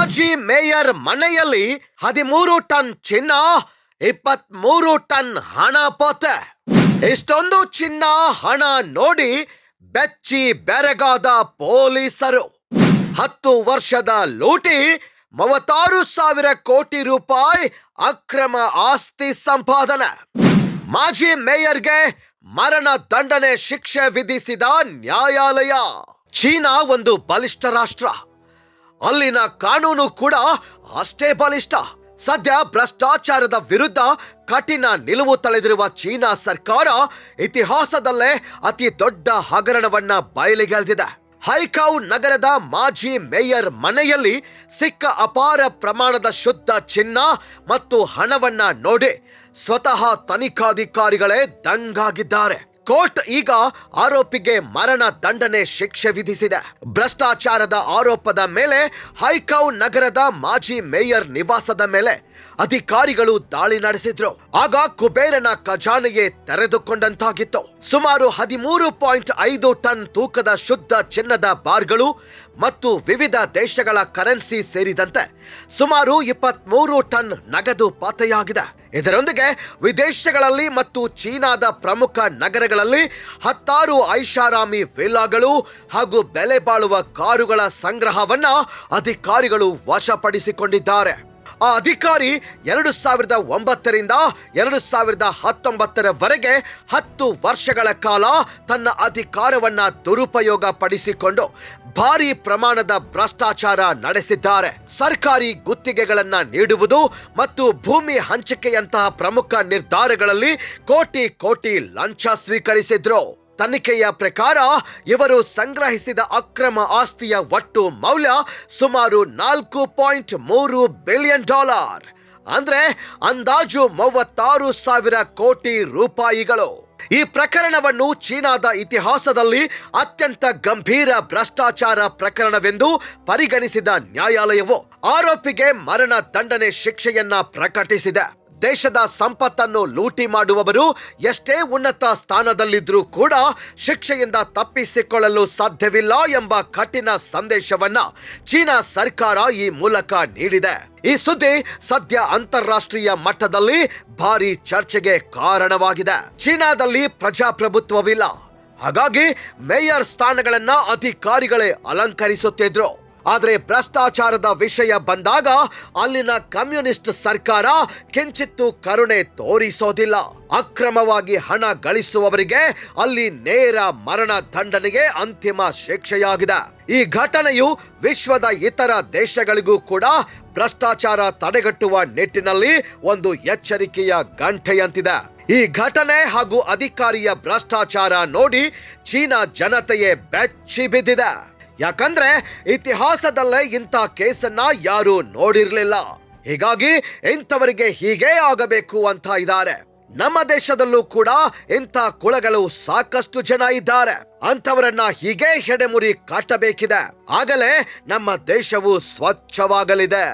ಮಾಜಿ ಮೇಯರ್ ಮನೆಯಲ್ಲಿ 13 ಟನ್ ಚಿನ್ನ, 23 ಟನ್ ಹಣ ಪತ್ತೆ. ಇಷ್ಟೊಂದು ಚಿನ್ನ ಹಣ ನೋಡಿ ಬೆಚ್ಚಿ ಬೆರಗಾದ ಪೊಲೀಸರು. 10 ವರ್ಷದ ಲೂಟಿ, 36,000 ಕೋಟಿ ರೂಪಾಯಿ ಅಕ್ರಮ ಆಸ್ತಿ ಸಂಪಾದನೆ. ಮಾಜಿ ಮೇಯರ್ಗೆ ಮರಣ ದಂಡನೆ ಶಿಕ್ಷೆ ವಿಧಿಸಿದ ನ್ಯಾಯಾಲಯ. ಚೀನಾ ಒಂದು ಬಲಿಷ್ಠ ರಾಷ್ಟ್ರ, ಅಲ್ಲಿನ ಕಾನೂನು ಕೂಡ ಅಷ್ಟೇ ಬಲಿಷ್ಠ. ಸದ್ಯ ಭ್ರಷ್ಟಾಚಾರದ ವಿರುದ್ಧ ಕಠಿಣ ನಿಲುವು ತಳೆದಿರುವ ಚೀನಾ ಸರ್ಕಾರ ಇತಿಹಾಸದಲ್ಲೇ ಅತಿ ದೊಡ್ಡ ಹಗರಣವನ್ನ ಬಯಲಿಗೆಳೆದಿದೆ. ಹೈಕೌ ನಗರದ ಮಾಜಿ ಮೇಯರ್ ಮನೆಯಲ್ಲಿ ಸಿಕ್ಕ ಅಪಾರ ಪ್ರಮಾಣದ ಶುದ್ಧ ಚಿನ್ನ ಮತ್ತು ಹಣವನ್ನ ನೋಡಿ ಸ್ವತಃ ತನಿಖಾಧಿಕಾರಿಗಳೇ ದಂಗಾಗಿದ್ದಾರೆ. ಕೋರ್ಟ್ ಈಗ ಆರೋಪಿಗೆ ಮರಣ ದಂಡನೆ ಶಿಕ್ಷೆ ವಿಧಿಸಿದೆ. ಭ್ರಷ್ಟಾಚಾರದ ಆರೋಪದ ಮೇಲೆ ಹೈಕೌ ನಗರದ ಮಾಜಿ ಮೇಯರ್ ನಿವಾಸದ ಮೇಲೆ ಅಧಿಕಾರಿಗಳು ದಾಳಿ ನಡೆಸಿದ್ರು. ಆಗ ಕುಬೇರನ ಖಜಾನೆಯೇ ತೆರೆದುಕೊಂಡಂತಾಗಿತ್ತು. ಸುಮಾರು 13.5 ಟನ್ ತೂಕದ ಶುದ್ಧ ಚಿನ್ನದ ಬಾರ್ಗಳು ಮತ್ತು ವಿವಿಧ ದೇಶಗಳ ಕರೆನ್ಸಿ ಸೇರಿದಂತೆ ಸುಮಾರು 23 ಟನ್ ನಗದು ಪತ್ತೆಯಾಗಿದೆ. ಇದರೊಂದಿಗೆ ವಿದೇಶಗಳಲ್ಲಿ ಮತ್ತು ಚೀನಾದ ಪ್ರಮುಖ ನಗರಗಳಲ್ಲಿ 16 ಐಷಾರಾಮಿ ವಿಲ್ಲಾಗಳು ಹಾಗೂ ಬೆಲೆ ಬಾಳುವ ಕಾರುಗಳ ಸಂಗ್ರಹವನ್ನ ಅಧಿಕಾರಿಗಳು ವಶಪಡಿಸಿಕೊಂಡಿದ್ದಾರೆ. ಆ ಅಧಿಕಾರಿ 2009ರಿಂದ 2019ರವರೆಗೆ 10 ವರ್ಷಗಳ ಕಾಲ ತನ್ನ ಅಧಿಕಾರವನ್ನ ದುರುಪಯೋಗ ಪಡಿಸಿಕೊಂಡು ಭಾರಿ ಪ್ರಮಾಣದ ಭ್ರಷ್ಟಾಚಾರ ನಡೆಸಿದ್ದಾರೆ. ಸರ್ಕಾರಿ ಗುತ್ತಿಗೆಗಳನ್ನ ನೀಡುವುದು ಮತ್ತು ಭೂಮಿ ಹಂಚಿಕೆಯಂತಹ ಪ್ರಮುಖ ನಿರ್ಧಾರಗಳಲ್ಲಿ ಕೋಟಿ ಕೋಟಿ ಲಂಚ ಸ್ವೀಕರಿಸಿದ್ರು. ತನಿಖೆಯ ಪ್ರಕಾರ ಇವರು ಸಂಗ್ರಹಿಸಿದ ಅಕ್ರಮ ಆಸ್ತಿಯ ಒಟ್ಟು ಮೌಲ್ಯ ಸುಮಾರು $4.3 ಬಿಲಿಯನ್, ಅಂದ್ರೆ ಅಂದಾಜು 36,000 ಕೋಟಿ ರೂಪಾಯಿಗಳು. ಈ ಪ್ರಕರಣವನ್ನು ಚೀನಾದ ಇತಿಹಾಸದಲ್ಲಿ ಅತ್ಯಂತ ಗಂಭೀರ ಭ್ರಷ್ಟಾಚಾರ ಪ್ರಕರಣವೆಂದು ಪರಿಗಣಿಸಿದ ನ್ಯಾಯಾಲಯವು ಆರೋಪಿಗೆ ಮರಣ ದಂಡನೆ ಶಿಕ್ಷೆಯನ್ನ ಪ್ರಕಟಿಸಿದೆ. ದೇಶದ ಸಂಪತ್ತನ್ನು ಲೂಟಿ ಮಾಡುವವರು ಎಷ್ಟೇ ಉನ್ನತ ಸ್ಥಾನದಲ್ಲಿದ್ರೂ ಕೂಡ ಶಿಕ್ಷೆಯಿಂದ ತಪ್ಪಿಸಿಕೊಳ್ಳಲು ಸಾಧ್ಯವಿಲ್ಲ ಎಂಬ ಕಠಿಣ ಸಂದೇಶವನ್ನ ಚೀನಾ ಸರ್ಕಾರ ಈ ಮೂಲಕ ನೀಡಿದೆ. ಈ ಸುದ್ದಿ ಸದ್ಯ ಅಂತಾರಾಷ್ಟ್ರೀಯ ಮಟ್ಟದಲ್ಲಿ ಭಾರಿ ಚರ್ಚೆಗೆ ಕಾರಣವಾಗಿದೆ. ಚೀನಾದಲ್ಲಿ ಪ್ರಜಾಪ್ರಭುತ್ವವಿಲ್ಲ, ಹಾಗಾಗಿ ಮೇಯರ್ ಸ್ಥಾನಗಳನ್ನ ಅಧಿಕಾರಿಗಳೇ ಅಲಂಕರಿಸುತ್ತಿದ್ರು. ಆದರೆ ಭ್ರಷ್ಟಾಚಾರದ ವಿಷಯ ಬಂದಾಗ ಅಲ್ಲಿನ ಕಮ್ಯುನಿಸ್ಟ್ ಸರ್ಕಾರ ಕಿಂಚಿತ್ತೂ ಕರುಣೆ ತೋರಿಸೋದಿಲ್ಲ. ಅಕ್ರಮವಾಗಿ ಹಣ ಗಳಿಸುವವರಿಗೆ ಅಲ್ಲಿ ನೇರ ಮರಣ ದಂಡನೆಗೆ ಅಂತಿಮ ಶಿಕ್ಷೆಯಾಗಿದೆ. ಈ ಘಟನೆಯು ವಿಶ್ವದ ಇತರ ದೇಶಗಳಿಗೂ ಕೂಡ ಭ್ರಷ್ಟಾಚಾರ ತಡೆಗಟ್ಟುವ ನಿಟ್ಟಿನಲ್ಲಿ ಒಂದು ಎಚ್ಚರಿಕೆಯ ಗಂಟೆಯಂತಿದೆ. ಈ ಘಟನೆ ಹಾಗೂ ಅಧಿಕಾರಿಯ ಭ್ರಷ್ಟಾಚಾರ ನೋಡಿ ಚೀನಾ ಜನತೆಯೇ ಬೆಚ್ಚಿ ಬಿದ್ದಿದೆ. ಯಾಕಂದ್ರೆ ಇತಿಹಾಸದಲ್ಲೇ ಇಂಥ ಕೇಸನ್ನ ಯಾರು ನೋಡಿರ್ಲಿಲ್ಲ. ಹೀಗಾಗಿ ಇಂಥವರಿಗೆ ಹೀಗೇ ಆಗಬೇಕು ಅಂತ ಇದ್ದಾರೆ. ನಮ್ಮ ದೇಶದಲ್ಲೂ ಕೂಡ ಇಂಥ ಕುಳಗಳು ಸಾಕಷ್ಟು ಜನ ಇದ್ದಾರೆ. ಅಂಥವರನ್ನ ಹೀಗೆ ಹೆಡೆಮುರಿ ಕಾಟಬೇಕಿದೆ. ಆಗಲೇ ನಮ್ಮ ದೇಶವು ಸ್ವಚ್ಛವಾಗಲಿದೆ.